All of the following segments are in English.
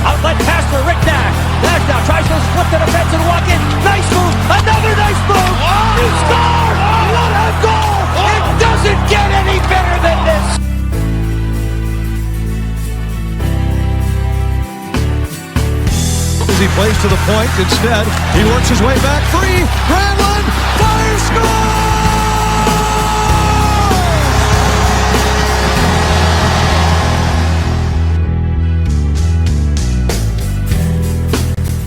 Outlet pass for Rick Nash. Nash now tries to split the defense and walk in. Nice move. Another nice move. He scored. What a goal. It doesn't get any better than this. As he plays to the point, instead, he works his way back free. Granlund fires, score!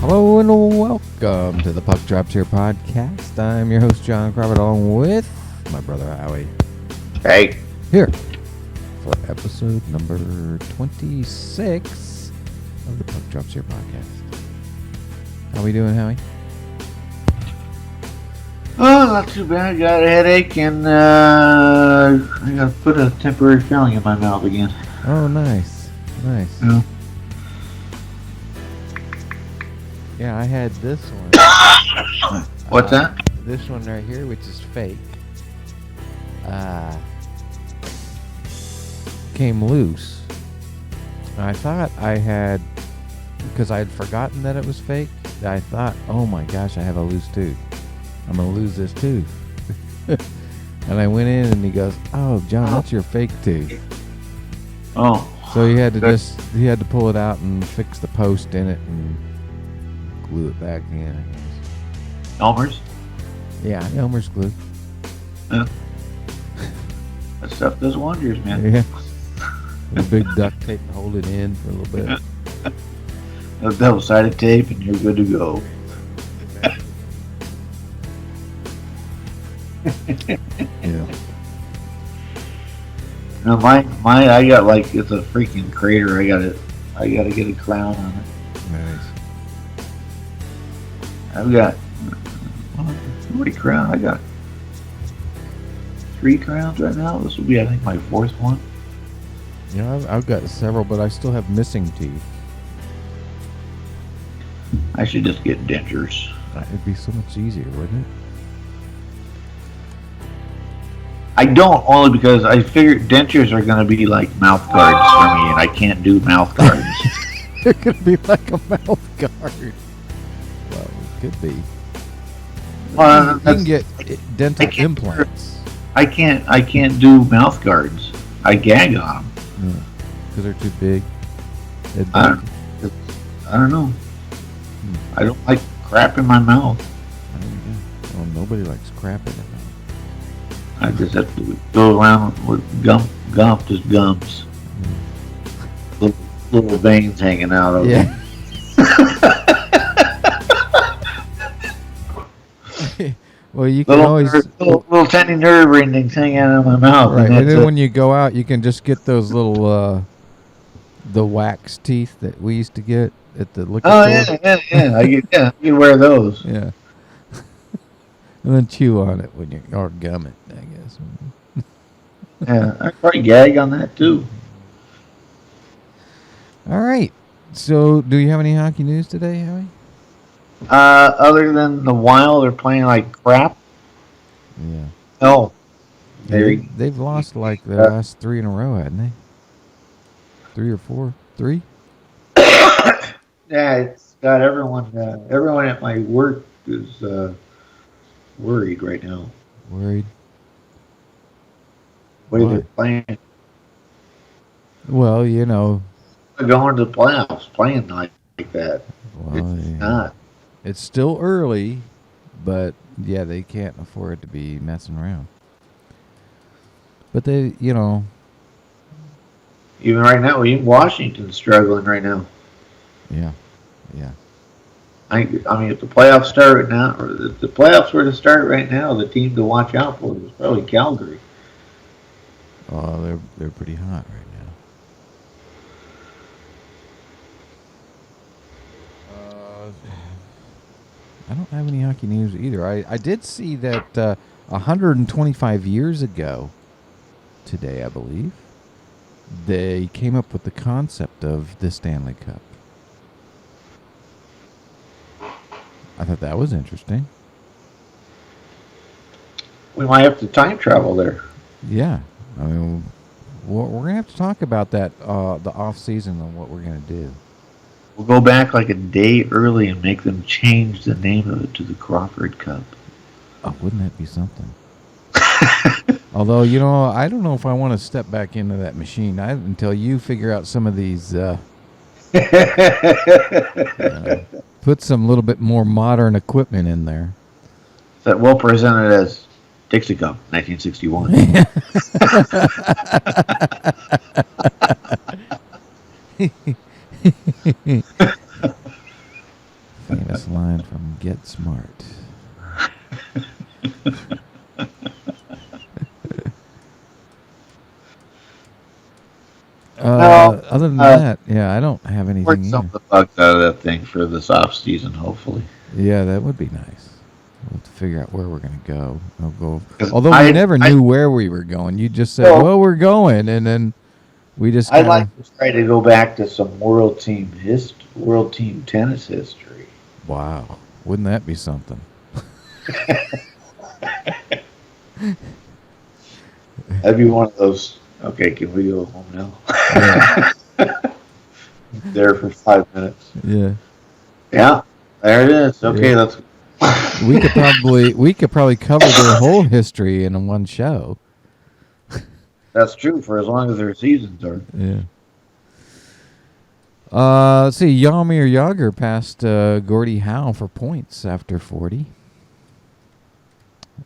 Hello and welcome to the Puck Drops Here podcast. I'm your host, John Crawford, along with my brother, Howie. Hey. Here for episode number 26 of the Puck Drops Here podcast. How we doing, Howie? Oh, not too bad. Got a headache and I got to put a temporary filling in my mouth again. Oh, nice. Nice. Yeah. Yeah, I had this one. What's that? This one right here, which is fake. Came loose. I thought I had, because I had forgotten that it was fake, I thought, oh my gosh, I have a loose tooth. I'm going to lose this tooth. And I went in and he goes, oh, John, that's your fake tooth. Oh. So he had to pull it out and fix the post in it and glue it back in, I guess. Elmer's? Yeah, Elmer's glue. Yeah. That stuff does wonders, man. Yeah. A big duct tape to hold it in for a little bit. A double-sided tape and you're good to go. Yeah. No, my I got like, it's a freaking crater. I gotta get a crown on it. Nice. I've got how many crowns? I got 3 crowns right now. This will be, I think, my 4th one. Yeah, I've got several, but I still have missing teeth. I should just get dentures. It'd be so much easier, wouldn't it? I don't, only because I figured dentures are going to be like mouth guards for me, and I can't do mouth guards. They're gonna be like a mouth guard. Well, it could be. You can get dental implants. I can't do mouth guards. I gag on them. Because they're too big. I don't know. I don't like crap in my mouth. Well, nobody likes crap in their mouth. I just have to go around with just gums. Little veins hanging out of them. Well, you can always little tiny nerve endings hanging out of my mouth. Right, and then when you go out, you can just get those little the wax teeth that we used to get at the liquor store. Yeah. You wear those. Yeah. And then chew on it when or gum it, I guess. Yeah, I probably gag on that too. All right. So, do you have any hockey news today, Howie? Other than the Wild, they're playing like crap. Yeah. Oh, they've lost like the last 3 in a row, hadn't they? 3 or 4? 3? Yeah, it's got everyone. Everyone at my work is worried right now. Worried? What are they playing? Well, you know. Going to the playoffs, playing like that. Well, It's not. It's still early, But yeah, they can't afford to be messing around. But they, Even right now, even Washington's struggling right now. yeah. I mean, if the playoffs start now, or if the playoffs were to start right now, the team to watch out for is probably Calgary. Oh, they're pretty hot right now. I don't have any hockey news either. I did see that 125 years ago today, I believe, they came up with the concept of the Stanley Cup. I thought that was interesting. We might have to time travel there. Yeah. I mean, we're going to have to talk about that, the off season, and what we're going to do. We'll go back like a day early and make them change the name of it to the Crawford Cup. Oh, wouldn't that be something? Although, I don't know if I want to step back into that machine until you figure out some of these, put some little bit more modern equipment in there. That we'll present it as Dixie Cup, 1961. Famous line from Get Smart. Other than that, yeah, I don't have anything. Work some of the bugs out of that thing for this off season, hopefully. Yeah, that would be nice. We'll have to figure out where we're going to go. Although we never knew where we were going. You just said, well, we're going, and then we just I'd like to try to go back to some world team tennis history. Wow. Wouldn't that be something? That'd be one of those. Okay, can we go home now? Yeah. There for 5 minutes. Yeah. Yeah, there it is. Okay, yeah. let's. we could probably cover their whole history in one show. That's true for as long as their seasons are. Yeah. Let's see. Jaromir Jagr passed Gordie Howe for points after 40.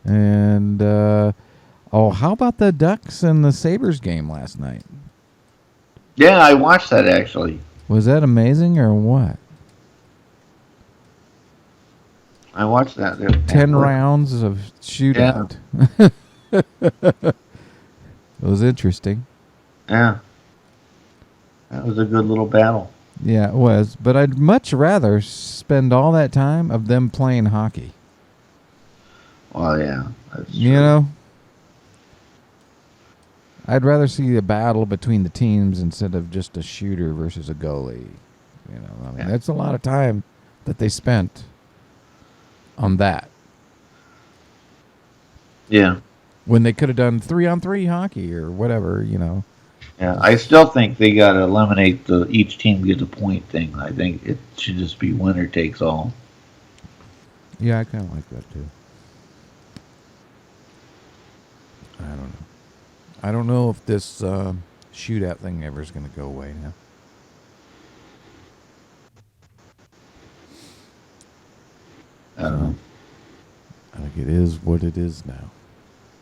And how about the Ducks and the Sabres game last night? Yeah, I watched that actually. Was that amazing or what? I watched that. 10 rounds of shootout. Yeah. It was interesting. Yeah. That was a good little battle. Yeah, it was. But I'd much rather spend all that time of them playing hockey. Well, yeah. That's true. You know? I'd rather see a battle between the teams instead of just a shooter versus a goalie. That's a lot of time that they spent on that. Yeah. When they could have done 3-on-3 hockey or whatever, Yeah, I still think they got to eliminate the each team gets a point thing. I think it should just be winner takes all. Yeah, I kind of like that too. I don't know. I don't know if this shootout thing ever is going to go away now. I don't know. I think it is what it is now.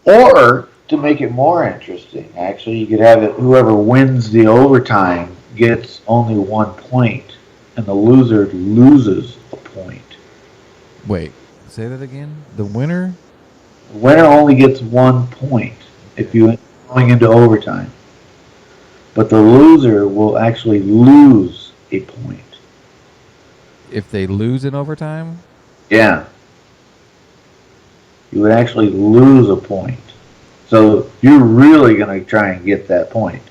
Or to make it more interesting, actually, you could have it whoever wins the overtime gets only 1 point, and the loser loses a point. Wait, say that again? The winner? The winner only gets 1 point if you going into overtime. But the loser will actually lose a point. If they lose in overtime? Yeah. You would actually lose a point. So you're really going to try and get that point.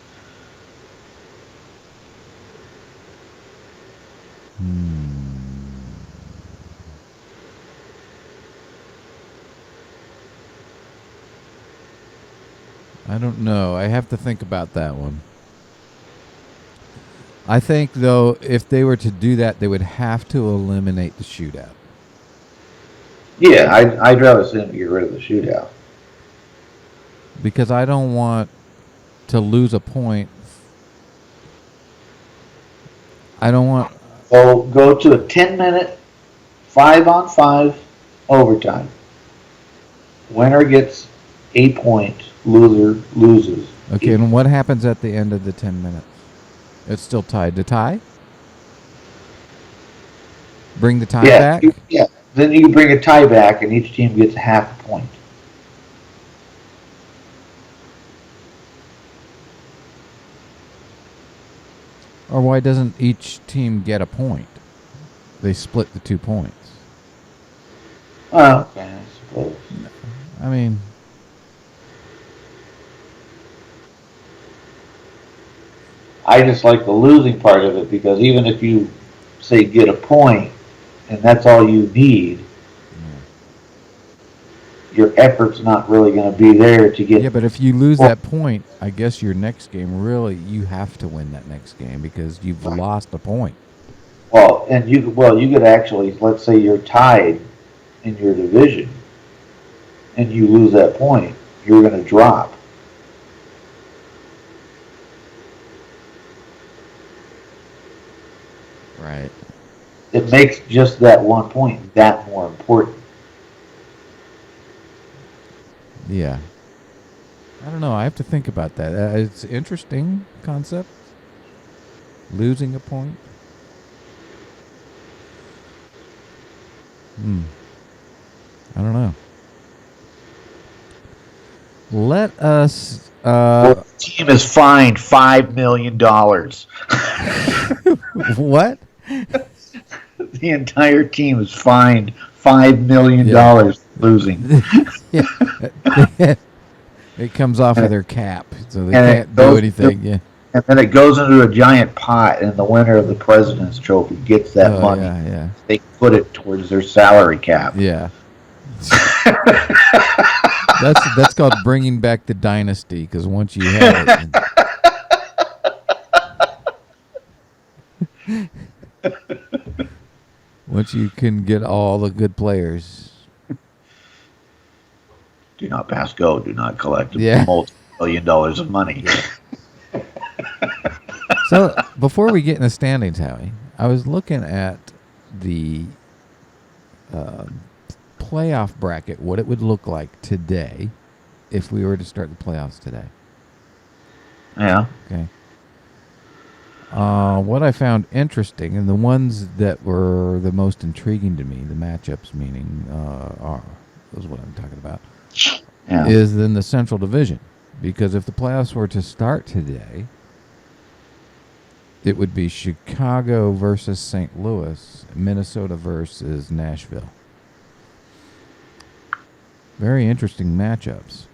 I don't know. I have to think about that one. I think, though, if they were to do that, they would have to eliminate the shootout. Yeah, I'd rather see them get rid of the shootout. Because I don't want to lose a point. I don't want... So go to a 10-minute 5-on-5 overtime. Winner gets a point. Loser loses. Okay, and what happens at the end of the 10 minutes? It's still tied. To tie? Bring the tie back? Yeah. Then you bring a tie back, and each team gets half a point. Or why doesn't each team get a point? They split the 2 points. Well, okay, I suppose. I mean, I just like the losing part of it because even if you say get a point and that's all you need, your effort's not really going to be there to get. yeah, but if you lose that point, I guess your next game, really, you have to win that next game because you've lost a point. Well, you could actually, let's say you're tied in your division and you lose that point, you're going to drop. Right. It makes just that 1 point that more important. Yeah. I don't know. I have to think about that. It's an interesting concept. Losing a point. I don't know. Let us. The team is fined $5 million. What? The entire team is fined $5 million losing. Yeah. It comes off of their cap, so they can't do anything. Yeah. And then it goes into a giant pot, and the winner of the President's Trophy gets that money. Yeah. They put it towards their salary cap. Yeah. That's called bringing back the dynasty, because once you have it, once you can get all the good players. Do not pass go. Do not collect Yeah. multi-million dollars of money. So before we get in the standings, Howie, I was looking at the playoff bracket, what it would look like today if we were to start the playoffs today. Yeah. Okay. What I found interesting, and the ones that were the most intriguing to me, the matchups, meaning, is what I'm talking about, is in the Central Division. Because if the playoffs were to start today, it would be Chicago versus St. Louis, Minnesota versus Nashville. Very interesting matchups.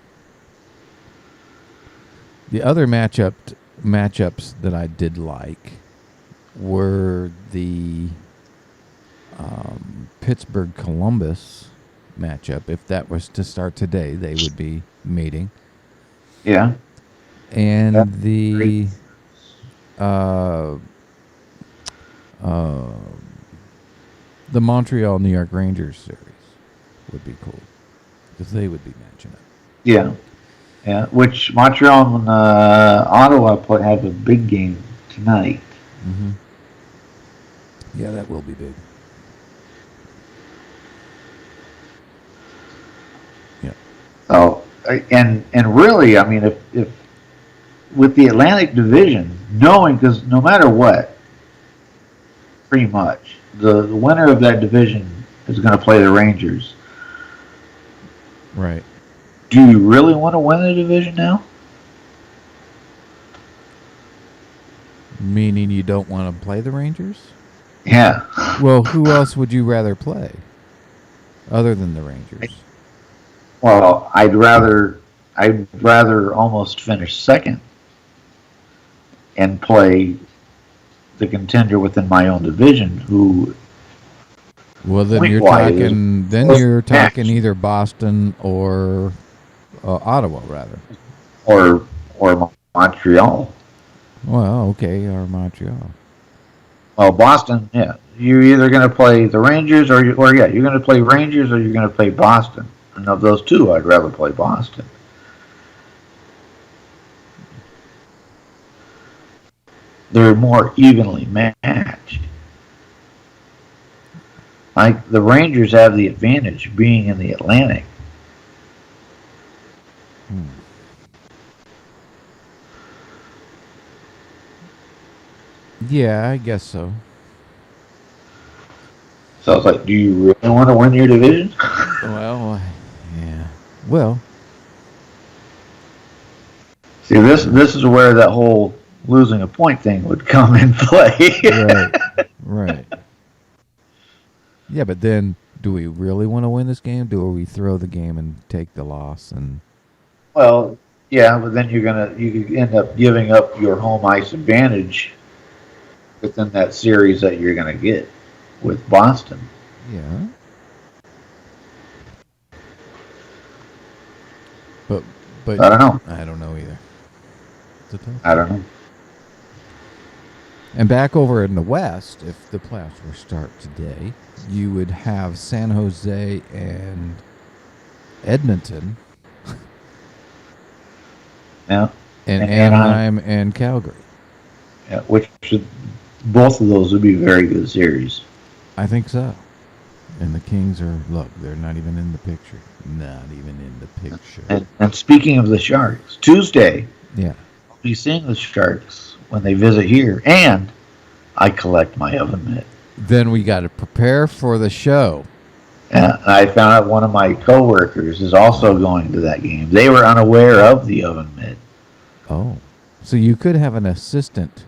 The other matchups that I did like were the Pittsburgh-Columbus matchup. If that was to start today, they would be meeting. Yeah. And That's the Montreal New York Rangers series would be cool because they would be matching up. Yeah. Which Montreal and Ottawa have a big game tonight. Mm-hmm. Yeah, that will be big. Yeah. Oh, and really, I mean, if with the Atlantic Division, knowing, because no matter what, pretty much the winner of that division is going to play the Rangers. Right. Do you really want to win the division now? Meaning you don't want to play the Rangers? Yeah. Well, who else would you rather play other than the Rangers? Well, I'd rather almost finish second and play the contender within my own division, who. Well, then you're talking either Boston or Ottawa, rather, or Montreal. Well, okay, or Montreal. Well, Boston, yeah. You're either going to play the Rangers you're going to play Rangers or you're going to play Boston. And of those two, I'd rather play Boston. They're more evenly matched. Like the Rangers have the advantage being in the Atlantic. Yeah, I guess so. So it's like, do you really want to win your division? Well, yeah. Well, See, this is where that whole losing a point thing would come in play. right, right. Yeah, but then do we really want to win this game? Do we throw the game and take the loss? And Well, yeah, but then you could end up giving up your home ice advantage within that series that you're gonna get with Boston. yeah, but I don't know. I don't know either. It's a tough I don't know. And back over in the West, if the playoffs were to start today, you would have San Jose and Edmonton Yeah, and And Anaheim and Calgary. yeah, which should, both of those would be very good series. I think so. And the Kings are, look, they're not even in the picture. Not even in the picture. And speaking of the Sharks, Tuesday Yeah. I'll be seeing the Sharks when they visit here, and I collect my oven mitt. Then we got to prepare for the show. And I found out one of my coworkers is also going to that game. They were unaware of the oven mitt, Oh. So you could have an assistant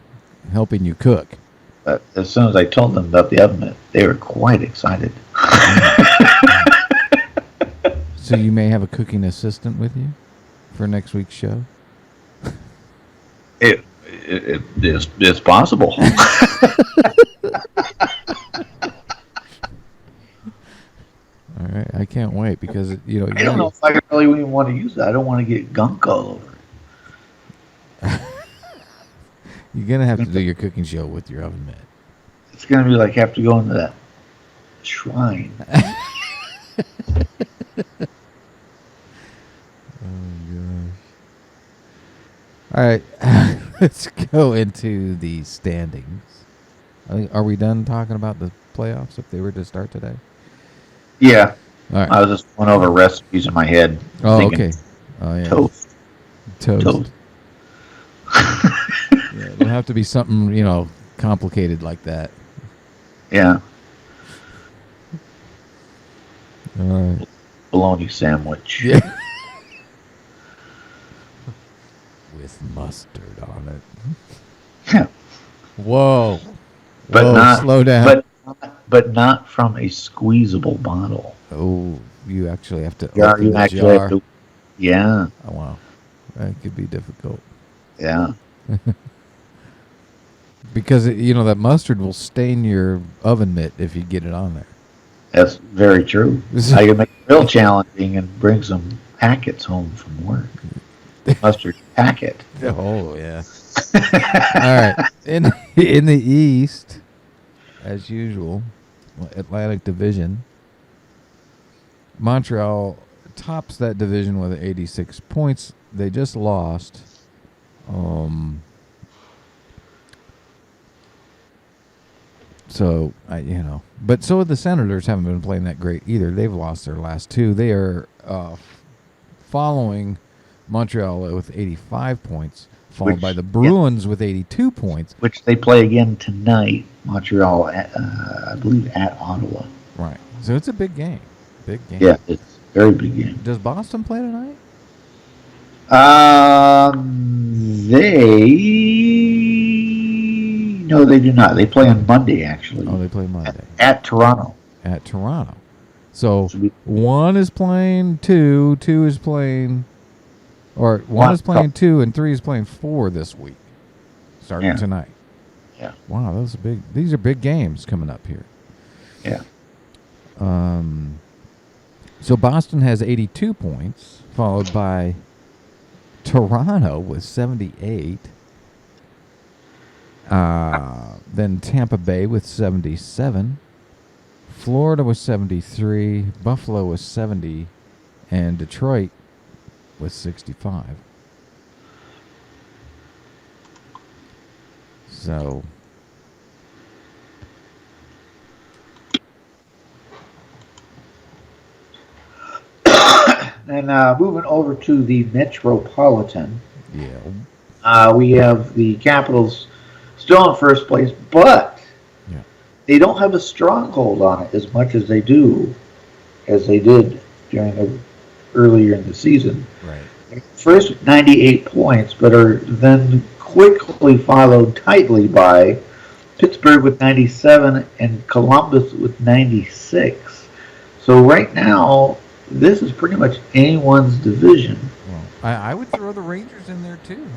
helping you cook. but as soon as I told them about the oven mitt, they were quite excited. So you may have a cooking assistant with you for next week's show? It's possible. All right. I can't wait because, I don't know if I really even want to use that. I don't want to get gunk all over it. You're going to have to do your cooking show with your oven mitt. It's going to be like have to go into that shrine. All right, let's go into the standings. Are we done talking about the playoffs if they were to start today? Yeah. All right. I was just going over recipes in my head. Oh, thinking okay. Oh, yeah. Toast. Toast. Yeah, it'll have to be something, complicated like that. Yeah. All right. Bologna sandwich. Yeah. With mustard on it. Yeah. Whoa. But Whoa, not slow down. But not from a squeezable bottle. Oh, you actually have to Yeah, open you the actually jar. have to. Yeah. Oh, wow. That could be difficult. Yeah. Because, that mustard will stain your oven mitt if you get it on there. That's very true. I can make it real challenging and bring some packets home from work. Mustard packet. Oh, yeah. All right. In the East, as usual, Atlantic Division, Montreal tops that division with 86 points. They just lost. So, but so the Senators haven't been playing that great either. They've lost their last two. They are following Montreal with 85 points, followed by the Bruins with 82 points. Which they play again tonight, Montreal, I believe, at Ottawa. Right. So it's a big game. Big game. Yeah, it's a very big game. Does Boston play tonight? No, they do not. They play on Monday, actually. Oh, they play Monday. At Toronto. At Toronto. So one is playing 2, 2 is playing, or one is playing 2, and 3 is playing 4 this week, starting tonight. Yeah. Wow, these are big games coming up here. Yeah. So Boston has 82 points, followed by Toronto with 78. Then Tampa Bay with 77. Florida was 73. Buffalo was 70. And Detroit was 65. So And moving over to the Metropolitan, Yeah. we have the Capitals still in first place, but Yeah. they don't have a stronghold on it as much as they did during the earlier in the season. Right. First with 98 points, but are then quickly followed tightly by Pittsburgh with 97 and Columbus with 96. So right now, this is pretty much anyone's division. Well, I would throw the Rangers in there too.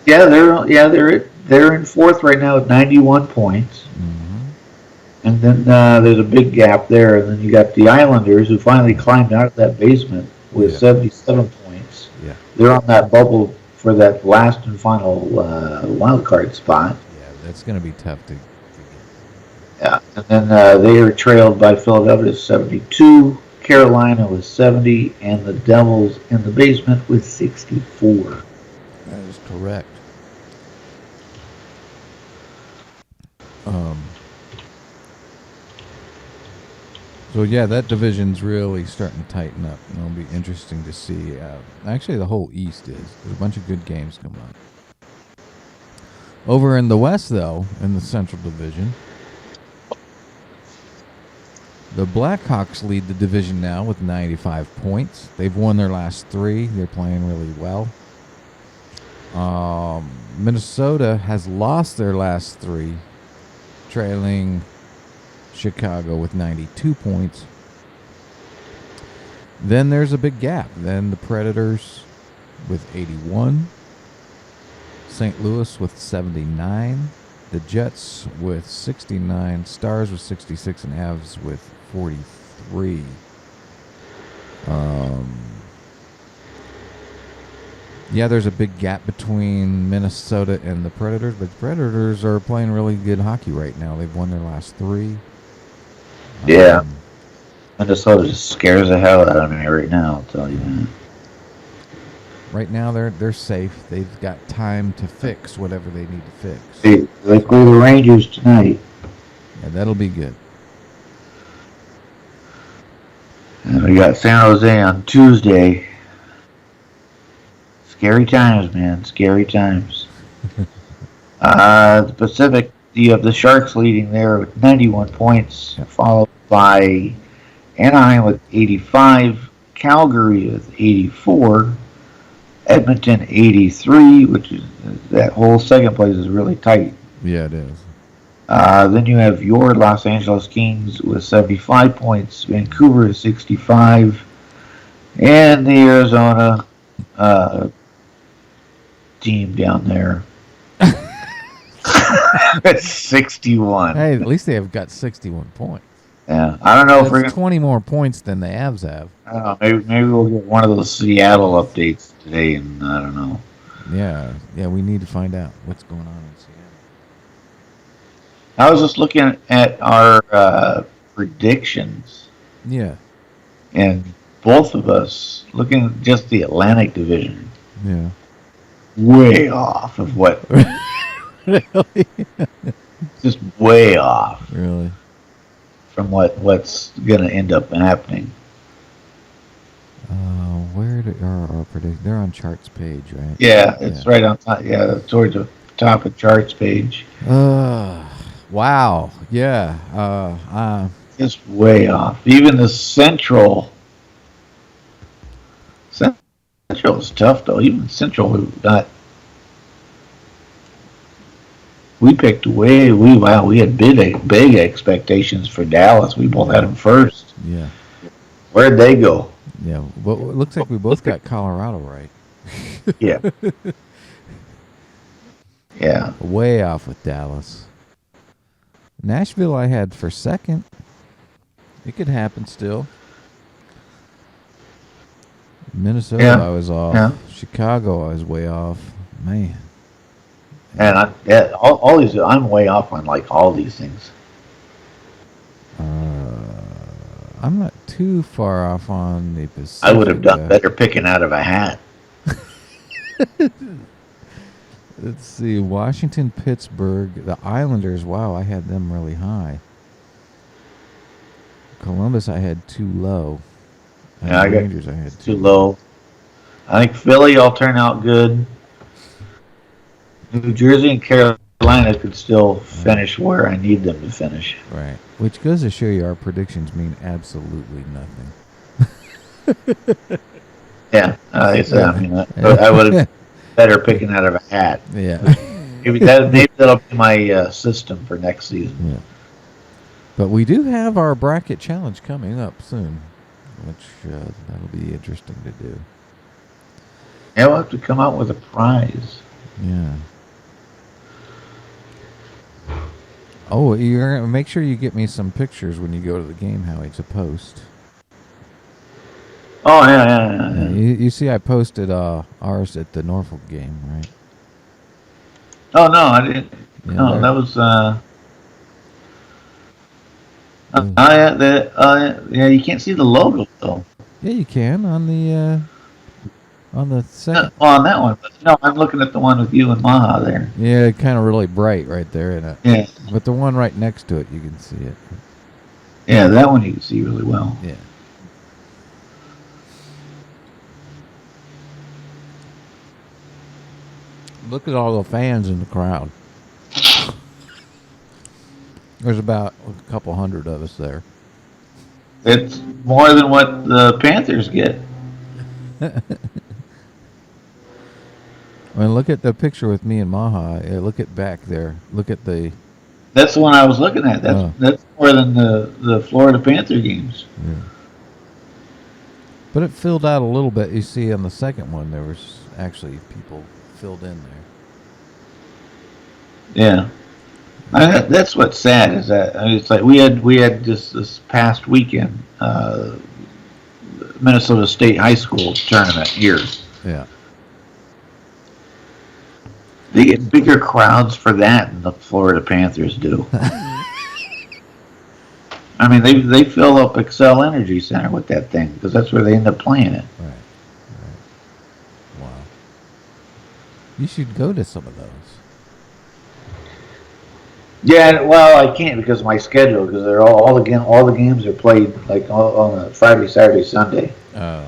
Yeah, they're in fourth right now with 91 points. Mm-hmm. And then there's a big gap there. And then you got the Islanders, who finally climbed out of that basement with 77 points. Yeah. They're on that bubble for that last and final wild card spot. Yeah, that's going to be tough to get. Yeah, and then they are trailed by Philadelphia with 72, Carolina with 70, and the Devils in the basement with 64. That is correct. So yeah, that division's really starting to tighten up. It'll be interesting to see. Actually, the whole East is. There's a bunch of good games coming on. Over in the West, though, in the Central Division, the Blackhawks lead the division now with 95 points. They've won their last 3. They're playing really well. Minnesota has lost their last 3, trailing Chicago with 92 points. Then there's a big gap. Then the Predators with 81. St. Louis with 79. The Jets with 69. Stars with 66. And Avs with 43. Yeah, there's a big gap between Minnesota and the Predators, but the Predators are playing really good hockey right now. They've won their last 3. Yeah. Minnesota just scares the hell out of me right now, I'll tell you that. Right now, they're safe. They've got time to fix whatever they need to fix. They play the Rangers tonight. Yeah, that'll be good. And we got San Jose on Tuesday. Scary times, man. Scary times. The Pacific, you have the Sharks leading there with 91 points, followed by Anaheim with 85, Calgary with 84, Edmonton 83, which is that whole second place is really tight. Yeah, it is. Then you have your Los Angeles Kings with 75 points, Vancouver is 65, and the Arizona team down there at 61. Hey, at least they have got 61 points. Yeah, I don't know if we're That's 20 more points than the Avs have. I don't know. Maybe we'll get one of those Seattle updates today, and I don't know. Yeah, we need to find out what's going on in Seattle. I was just looking at our predictions. Yeah. And both of us, looking at just the Atlantic Division, Yeah. way off of what. Really? Just way off Really? from what's going to end up happening. Where are our predictions? They're on charts page, right? Yeah, it's right on top. Yeah, towards the top of charts page. Wow. Yeah. Just way off. Even the Central is tough though. Even Central, we picked we had big expectations for Dallas. We both had them first. Yeah. Where'd they go? Yeah. But it looks like we both got Colorado right. Yeah. Yeah. Way off with Dallas. Nashville I had for second. It could happen still. Minnesota I was off. Yeah. Chicago I was way off. Man. And all these, I'm way off on like all these things. I'm not too far off on the Pacific. I would have done better picking out of a hat. Let's see. Washington, Pittsburgh, the Islanders. Wow, I had them really high. Columbus, I had too low. Yeah, I got Rangers I had too low. I think Philly will turn out good. New Jersey and Carolina could still finish where I need them to finish. Right. Which goes to show you our predictions mean absolutely nothing. Yeah, like I said, I mean, I would have better picking out of a hat. Yeah. Maybe that'll be my system for next season. Yeah. But we do have our bracket challenge coming up soon, which that'll be interesting to do. Yeah, we'll have to come out with a prize. Yeah. Oh, you're gonna make sure you get me some pictures when you go to the game, Howie, to post. Oh yeah. You see, I posted ours at the Norfolk game, right? Oh no, I didn't. Yeah, No, there- that was. Yeah, you can't see the logo though. Yeah, you can on the second. Well, on that one, but no, I'm looking at the one with you and Maha there. Yeah, kind of really bright right there in it. Yeah, But the one right next to it, you can see it. yeah, that one you can see really well. Yeah. Look at all the fans in the crowd. There's about a couple hundred of us there. It's more than what the Panthers get. I mean, look at the picture with me and Maha. Look at back there. Look at the. That's the one I was looking at. That's more than the Florida Panther games. Yeah. But it filled out a little bit. You see on the second one, there was actually people filled in there. Yeah, that's what's sad is that it's like we had this past weekend Minnesota State high school tournament here. Yeah. They get bigger crowds for that than the Florida Panthers do. I mean, they fill up Xcel Energy Center with that thing because that's where they end up playing it. Right. Wow. You should go to some of those. Yeah, well, I can't because of my schedule because they're all the games are played like on a Friday, Saturday, Sunday. Oh.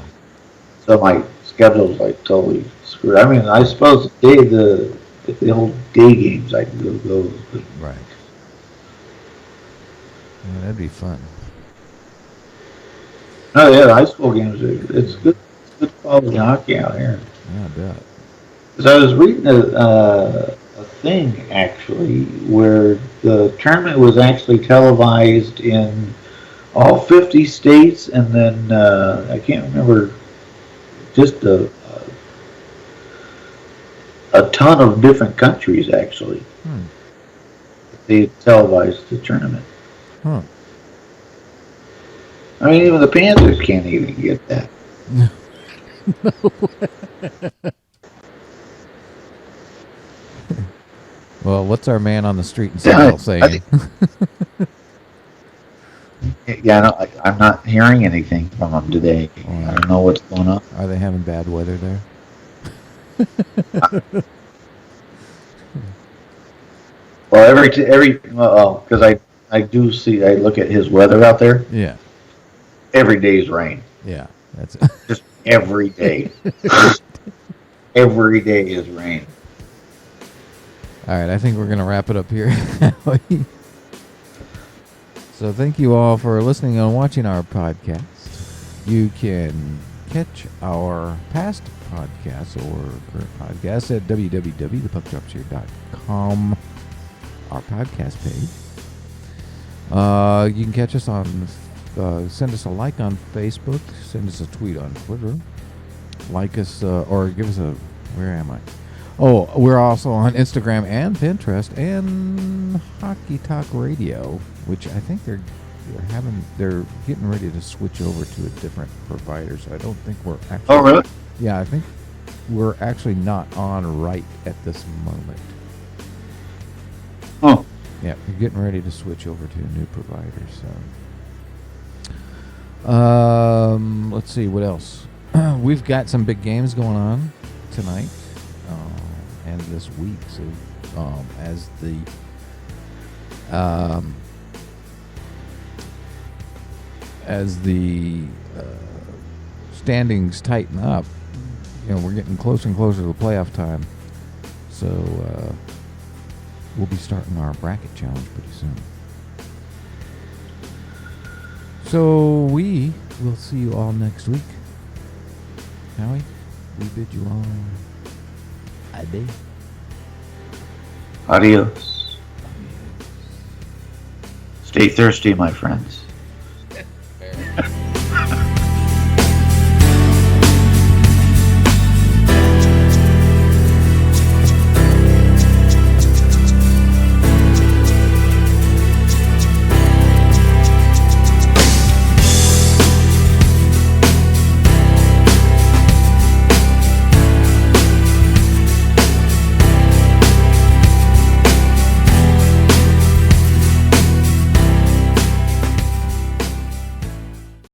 So my schedule's like totally screwed. I mean, I suppose the old day games I can go those. But Right. Yeah, that'd be fun. no, yeah, the high school games it's good. It's good quality hockey out here. Yeah, I bet. Because I was reading a thing actually where the tournament was actually televised in all 50 states, and then I can't remember, just a ton of different countries actually. They televised the tournament. Huh. I mean, even the Panthers can't even get that. Well, what's our man on the street in Seattle saying? Yeah, no, I'm not hearing anything from them today. I don't know what's going on. Are they having bad weather there? Well, because I do see, I look at his weather out there. Yeah. Every day's rain. Yeah. That's Just every day. Just every day is rain. all right. I think we're gonna wrap it up here. So thank you all for listening and watching our podcast. You can catch our past podcasts or current podcasts at www.thepuckdropshere.com, our podcast page. You can catch us on, send us a like on Facebook, send us a tweet on Twitter, like us, or give us a, where am I? Oh, we're also on Instagram and Pinterest and Hockey Talk Radio, which I think they're getting ready to switch over to a different provider. So I don't think we're actually. Oh, really? Yeah, I think we're actually not on right at this moment. Oh. Yeah, we're getting ready to switch over to a new provider. So, let's see what else. We've got some big games going on tonight. And this week, so as the standings tighten up, we're getting closer and closer to the playoff time. So we'll be starting our bracket challenge pretty soon. So we will see you all next week. Howie, we bid you all adieu. Adios. Stay thirsty, my friends.